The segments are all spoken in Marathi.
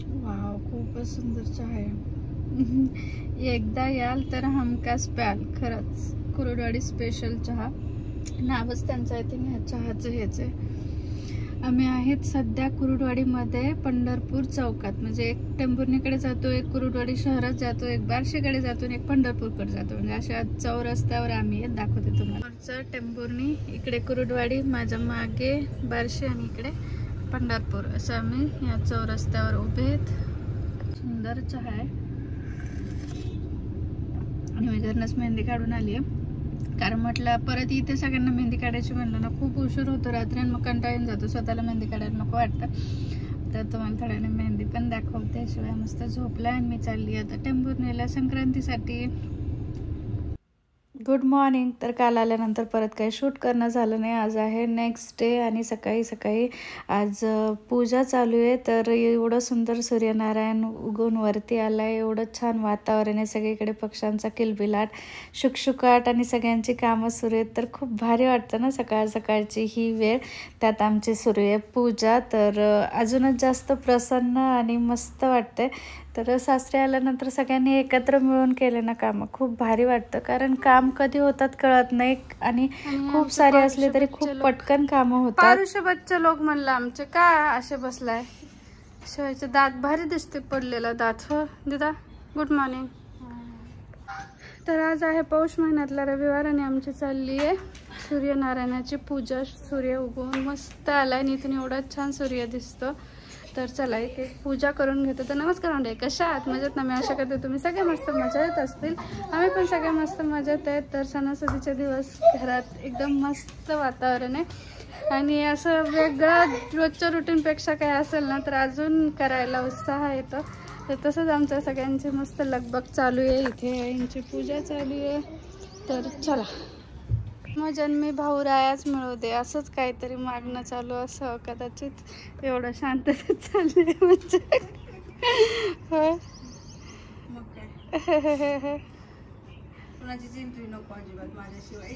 वाव, खूपच सुंदर चहा आहे. एकदा याल तर हमखास प्याल. खरंच कुरुडवाडी स्पेशल चहा नावच त्यांचं आहे. ते ह्या चहाचं हेच आहे. आम्ही आहेत सध्या कुरुडवाडीमध्ये पंढरपूर चौकात. म्हणजे एक टेंभुर्णीकडे जातो, एक कुरुडवाडी शहरात जातो, एक बार्शीकडे जातो आणि एक पंढरपूरकडे जातो. म्हणजे अशा चौरस्त्यावर आम्ही दाखवते तुम्हाला. टेंभुर्णी, इकडे कुरुडवाडी, माझ्या मागे बार्शी आणि इकडे पंढरपूर. असं आम्ही या चौरस्त्यावर उभे आहेत. सुंदर चहा आहे आणि मी घरनंच मेहंदी काढून आली आहे. कारण म्हटलं परत इथे सगळ्यांना मेहंदी काढायची म्हणलं ना खूप उशीर होतो रात्री आणि मग कंटाळून जातो. स्वतःला मेहंदी काढायला नको वाटतं. तर तुम्हाला थोड्याने मेहंदी पण दाखवते. शिवाय मस्त झोपला आणि मी चालली आता टेंभुर्णीला संक्रांतीसाठी. Good morning. तर काल आल्यानंतर परत काही शूट करणं झालं नाही. आज आहे नेक्स्ट डे आणि सकाळी सकाळी आज पूजा चालू आहे. तर एवढं सुंदर सूर्यनारायण उगवून वरती आला आहे. एवढं छान वातावरण आहे. सगळीकडे पक्ष्यांचा किलबिलाट, शुकशुकाट आणि सगळ्यांची कामं सुरू आहेत. तर खूप भारी वाटतं ना सकाळ सकाळची ही वेळ. त्यात आमची सुरू आहे पूजा. तर अजूनच जास्त प्रसन्न आणि मस्त वाटते. तर सासरे आल्यानंतर सगळ्यांनी एकत्र मिळून केले ना कामं खूप भारी वाटतं. कारण काम कधी होतात कळत नाही आणि खूप सारे असले तरी खूप पटकन कामं होतात. पारुष बच्चे लोक म्हणलं आमचे का असे बसलाय. शिवायचे दात भारी दिसते, पडलेला दात. हो दिदा, गुड मॉर्निंग. तर आज आहे पौष महिन्यातला रविवार आणि आमची चालली आहे सूर्यनारायणाची पूजा. सूर्य उगवून मस्त आलाय आणि इथून एवढा छान सूर्य दिसतो. तर चला इथे पूजा करून घेतो. तर नमस्कार मंडळी, कशा आहात? मजेत ना? मी आशा करते तुम्ही सगळे मस्त मजा येत असतील. आम्ही पण सगळे मस्त मजेत आहेत. तर सणासुदीचे दिवस घरात एकदम मस्त वातावरण आहे आणि असं वेगळं रोजच्या रुटीनपेक्षा काय असेल ना तर अजून करायला उत्साह येतो. तर तसंच आमच्या सगळ्यांची मस्त लगबग चालू आहे. इथे यांची पूजा चालू आहे. तर चला, मग जन्मी भाऊरायाच मिळू दे असंच काहीतरी मागणं चालू असं कदाचित. एवढं शांततेत चाललंय म्हणजे हो. कुणाची चिंता नको अजिबात माझ्याशिवाय.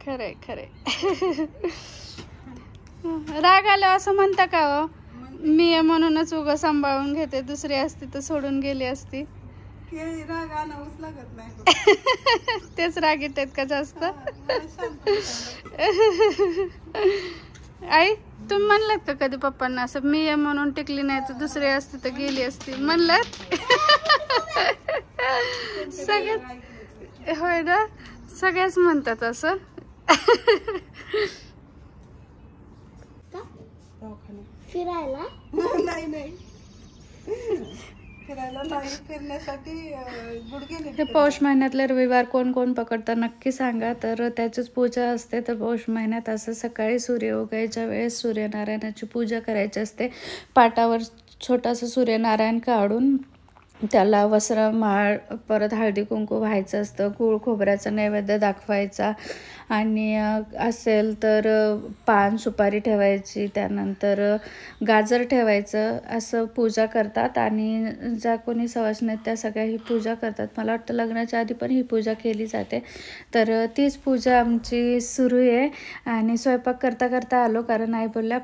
खरंय खरंय. राग आला असं म्हणता का हो? मी आहे म्हणूनच उगा सांभाळून घेते. दुसरी असती तर सोडून गेली असती. राग आणावंच लागत नाही. तेच रागीट आहेत का जास्त? आई तुम्ही म्हणलात का कधी पप्पांना असं मी आहे म्हणून टिकली नाही तर दुसरी असती तर गेली असती म्हणलात? सगळ्यात होय ना, सगळ्याच म्हणतात असं. फिरायला नाही नाही, फिरायला नाही, फिरण्यासाठी गुडघे. हे पौष महिन्यातले रविवार कोण कोण पकडतात नक्की सांगा. तर त्याचीच पूजा असते. तर पौष महिन्यात असं सकाळी सूर्य उगायच्या वेळेस सूर्यनारायणाची पूजा करायची असते. पाटावर छोटासा सूर्यनारायण काढून त्याला वस्त्र माळ परत हळदी कुंकू व्हायचं असतं. गूळ खोबऱ्याचा नैवेद्य दाखवायचा आणि असेल तर पान सुपारी ठेवायची. त्यानंतर गाजर ठेवायचं. असं पूजा करतात आणि ज्या कोणी सवाष्णी आहेत त्या सगळ्या ही पूजा करतात. मला वाटतं लग्नाच्या आधी पण ही पूजा केली जाते. तर तीच पूजा आमची सुरू आहे आणि स्वयंपाक करता करता आलो कारण आई बोलल्या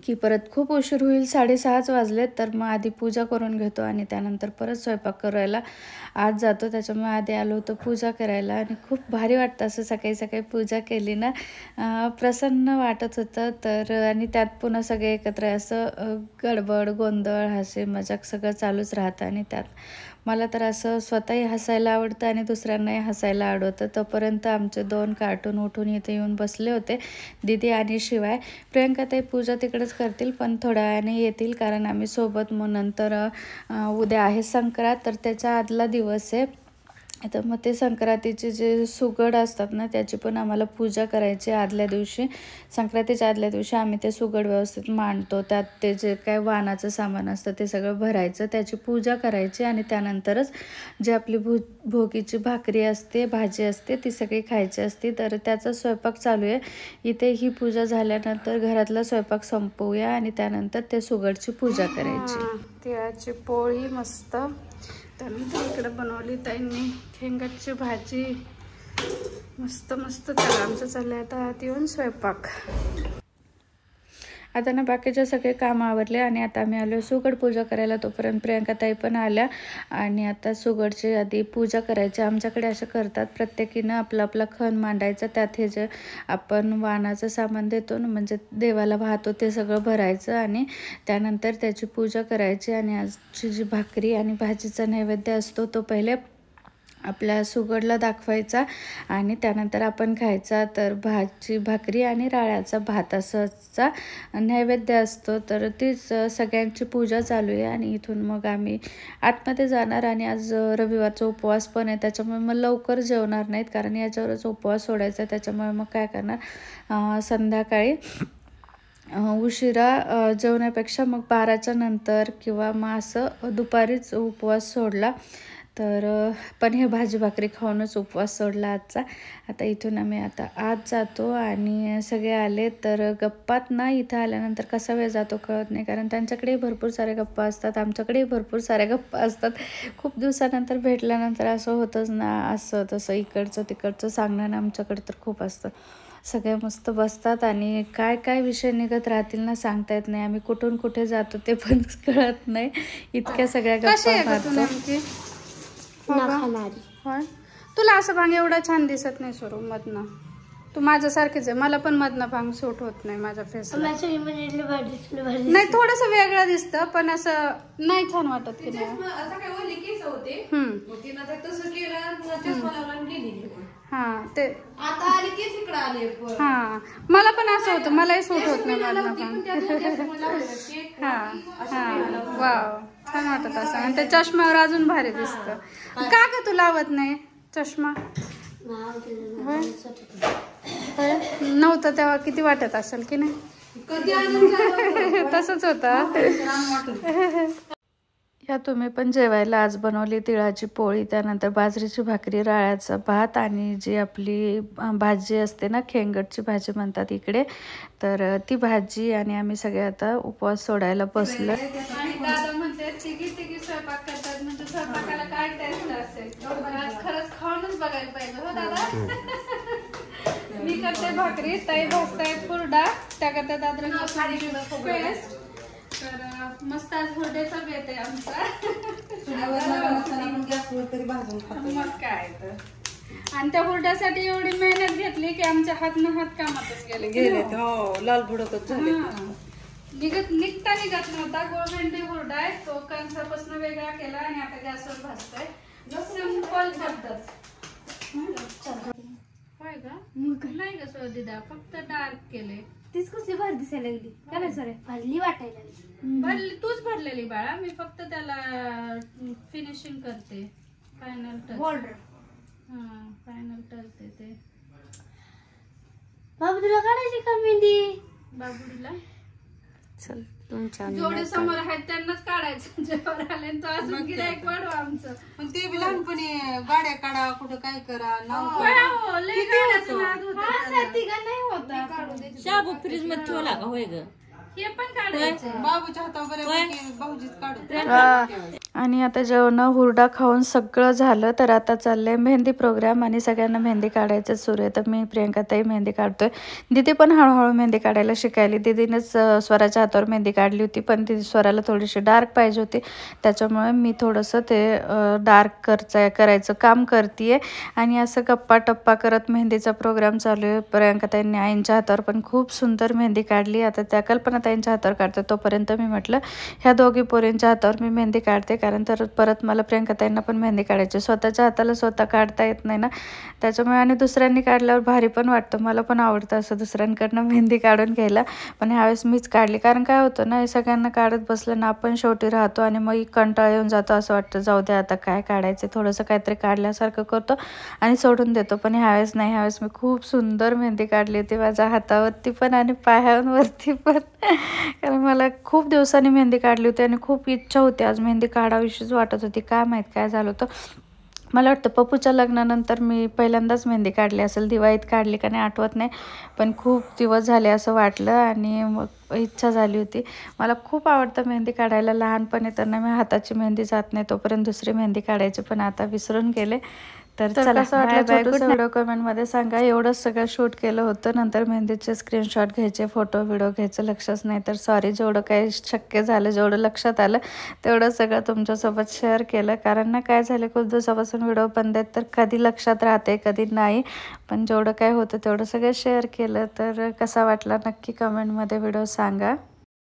की परत खूप उशीर होईल, 6:30 वाजलेत. तर मग आधी पूजा करून घेतो आणि त्यानंतर परत स्वयंपाक करायला आज जातो. त्याच्यामुळे आधी आलो होतो पूजा करायला आणि खूप भारी वाटतं असं सकाळी सकाळी पूजा केली ना. प्रसन्न वाटत होतं. तर आणि त्यात पुन्हा सगळे एकत्र असं गडबड गोंधळ हास्य मजाक सगळं चालूच राहतं आणि त्यात मला तर असं स्वतःही हसायला आवडतं आणि दुसऱ्यांनाही हसायला आवडतं. तोपर्यंत आमचे 2 कार्टून उठून इथे येऊन बसले होते, दीदी आणि शिवाय. प्रियंका ताई पूजा तिकडेच करतील पण थोड्या वेळाने येतील कारण आम्ही सोबत. मग नंतर उद्या आहे संक्रांत तर त्याच्या आदला दिवस आहे. तर मग ते संक्रांतीचे जे सुगड असतात ना त्याची पण आम्हाला पूजा करायची आदल्या दिवशी. संक्रांतीच्या आदल्या दिवशी आम्ही ते सुगड व्यवस्थित मांडतो. त्यात ते जे काय वाणाचं सामान असतं ते सगळं भरायचं, त्याची पूजा करायची आणि त्यानंतरच जे आपली भोगीची भाकरी असते भाजी असते ती सगळी खायची असते. तर त्याचा स्वयंपाक चालू आहे इथे. ही पूजा झाल्यानंतर घरातला स्वयंपाक संपवूया आणि त्यानंतर ते सुगडची पूजा करायची. तिळाची पोळी मस्त. त्यानंतर इकडे बनवली ताईंनी ठेंगटची भाजी मस्त मस्त. त्याला आमचं चाललंय आता आत येऊन स्वयंपाक. आता ना बाकीचे सगळे कामं आवरले आणि आता आम्ही आलो सुगड पूजा करायला. तोपर्यंत प्रियंकाताई पण आल्या आणि आता सुगडची आधी पूजा करायची. आमच्याकडे असं करतात, प्रत्येकीनं आपला आपला खण मांडायचा, त्यात हे जे आपण वाणाचं सामान देतो ना, म्हणजे देवाला वाहतो ते सगळं भरायचं आणि त्यानंतर त्याची पूजा करायची. आणि आजची जी भाकरी आणि भाजीचा नैवेद्य असतो तो पहिले आपल्या सुगडला दाखवायचा आणि त्यानंतर आपण खायचा. तर भाकरी आणि राळ्याचा भात असाचा नैवेद्य असतो. तर तीच सगळ्यांची पूजा चालू आहे आणि इथून मग आम्ही आतमध्ये जाणार. आणि आज रविवारचा उपवास पण आहे, त्याच्यामुळे मग लवकर जेवणार नाहीत, कारण याच्यावरच उपवास सोडायचा. त्याच्यामुळे मग काय करणार, संध्याकाळी उशिरा जेवण्यापेक्षा मग 12च्या नंतर किंवा मग असं दुपारीच उपवास सोडला. तर पण हे भाजी भाकरी खाऊनच उपवास सोडला आजचा. आता इथून आम्ही आता आत जातो आणि सगळे आले. तर गप्पात ना इथं आल्यानंतर कसा वेळ जातो कळत नाही, कारण त्यांच्याकडेही भरपूर साऱ्या गप्पा असतात, आमच्याकडेही भरपूर साऱ्या गप्पा असतात. खूप दिवसानंतर भेटल्यानंतर असं होतंच ना, असं तसं इकडचं तिकडचं सांगणं ना, आमच्याकडे तर खूप असतं. सगळे मस्त बसतात आणि काय काय विषय निघत राहतील ना, सांगता येत नाही. आम्ही कुठून कुठे जातो ते पण कळत नाही, इतक्या सगळ्या गप्पा मारतो. होय, तुला असं भांग एवढा छान दिसत नाही स्वरूप मधनं. तू माझ्यासारखीच आहे, मला पण मधनं भांग सूट होत नाही माझ्या फेसला. नाही, थोडस वेगळं दिसतं पण असं नाही छान वाटत की नाही. हा ते हा, मला पण असं होतं, मलाही सूट होत नाही मधनं भांग. हा हा, वाव, छान वाटत असं. आणि त्या चष्म्यावर अजून भारी दिसतं. का ग तू लावत नाही चष्मा? नव्हतं तेव्हा किती वाटत असेल की नाही, तसंच होतं. या तुम्ही पण जेवायला आज बनवली तिळाची पोळी, त्यानंतर बाजरीची भाकरी, राळ्याचा भात आणि जी आपली भाजी असते ना, खेंगटची भाजी म्हणतात इकडे, तर ती भाजी. आणि आम्ही सगळे आता उपवास सोडायला बसलो. दादा म्हणते तिघी स्वयंपाक करतात, म्हणजे स्वयंपाकाला काय टेस्ट असेल, आज खरंच खाऊनच बघायला पाहिजे हो दादा. मी करते भाकरी, ताई भाजतायत हुरडा, त्या करतात अद्रक पेस्ट. तर मस्त आज हुरड्याचा बेत आहे आमचा. मग काय तर. आणि त्या हुरड्यासाठी एवढी मेहनत घेतली की आमच्या हातनं हात कामातच गेले. लाल भडकच झाले. निघता निघत नव्हता. गोळभेंडी हुरडा आहे, तो कंसापासून वेगळा केला आणि आता गॅसवर भाजताय. सिंपल पद्धत. होय का? नाही ग सोदिदा, फक्त डार्क केले. तीच कसली भारी दिसायला लागली, काय नाही सर भरली वाटायला लागली. तूच भरलेली बाळा, मी फक्त त्याला फिनिशिंग करते, final touch. Border final touch देते. बाबू तुला काढायची का मेहंदी? बाबुडीला चल, तुमच्या जेवढे समोर आहेत त्यांनाच काढायचं. जेव्हा आले तो अजून गिऱ्हाईक वाढवा आमचं. पण ते बी लहानपणी गाड्या काढा, कुठं काय करा, शाबू फ्रीज मध्ये ठेवला का? होय ग, हे पण काढायचं. बाबूच्या हातावर भाऊजीच काढू. आणि आता जेवण हुरडा खाऊन सगळं झालं. तर आता चाललंय मेहंदी प्रोग्राम आणि सगळ्यांना मेहंदी काढायचं सुरू आहे. तर मी प्रियंकाताई मेहंदी काढतोय. दीदी पण हळूहळू मेहंदी काढायला शिकायली. दीदीनेच स्वराच्या हातावर मेहंदी काढली होती, पण ती स्वराला थोडीशी डार्क पाहिजे होती, त्याच्यामुळे मी थोडंसं ते डार्क करायचं काम करते. आणि असं गप्पा टप्पा करत मेहंदीचा प्रोग्राम चालू आहे. प्रियंकाताईंनी आईंच्या हातावर पण खूप सुंदर मेहंदी काढली. आता त्या कल्पनाताईंच्या हातावर काढते, तोपर्यंत मी म्हटलं ह्या दोघी पोरींच्या हातावर मी मेहंदी काढते, कारण तर परत मला प्रियंकाताईंना पण मेहंदी काढायची. स्वतःच्या हाताला स्वतः काढता येत नाही ना, त्याच्यामुळे. आणि दुसऱ्यांनी काढल्यावर भारी पण वाटतं. मला पण आवडतं असं दुसऱ्यांकडनं मेहंदी काढून घ्यायला, पण ह्यावेळेस मीच काढली. कारण काय होतं ना, हे सगळ्यांना काढत बसलं ना, आपण शेवटी राहतो आणि मग कंटाळा येऊन जातो. असं वाटतं जाऊ दे आता काय काढायचं, थोडंसं काहीतरी काढल्यासारखं करतो आणि सोडून देतो. पण ह्यावेळेस नाही, ह्यावेळेस मी खूप सुंदर मेहंदी काढली होती माझ्या हातावरती पण आणि पायांवरती पण. कारण मला खूप दिवसांनी मेहंदी काढली होती आणि खूप इच्छा होती आज मेहंदी काढावीशीच वाटत होती. काय माहीत काय झालं होतं. मला वाटतं पप्पूच्या लग्नानंतर मी पहिल्यांदाच मेहंदी काढली असेल, दिवाळीत काढली का नाही आठवत नाही, पण खूप दिवस झाले असं वाटलं आणि मग इच्छा झाली होती. मला खूप आवडतं मेहंदी काढायला. लहानपणी त्यांना मी हाताची मेहंदी जात नाही तोपर्यंत दुसरी मेहंदी काढायची, पण आता विसरून गेले. तर चला, कसं वाटलं छोटूसा व्हिडिओ कमेंटमध्ये सांगा. एवढंच सगळं शूट केलं होतं. नंतर मेहंदीचे स्क्रीनशॉट घ्यायचे, फोटो व्हिडिओ घ्यायचं लक्षच नाही. तर सॉरी, जेवढं काही शक्य झालं, जेवढं लक्षात आलं तेवढं सगळं तुमच्यासोबत शेअर केलं. कारण ना काय झालं, खूप दिवसापासून व्हिडिओ बंद आहेत, तर कधी लक्षात राहते कधी नाही. पण जेवढं काय होतं तेवढं सगळं शेअर केलं. तर कसा वाटला नक्की कमेंटमध्ये व्हिडिओ सांगा.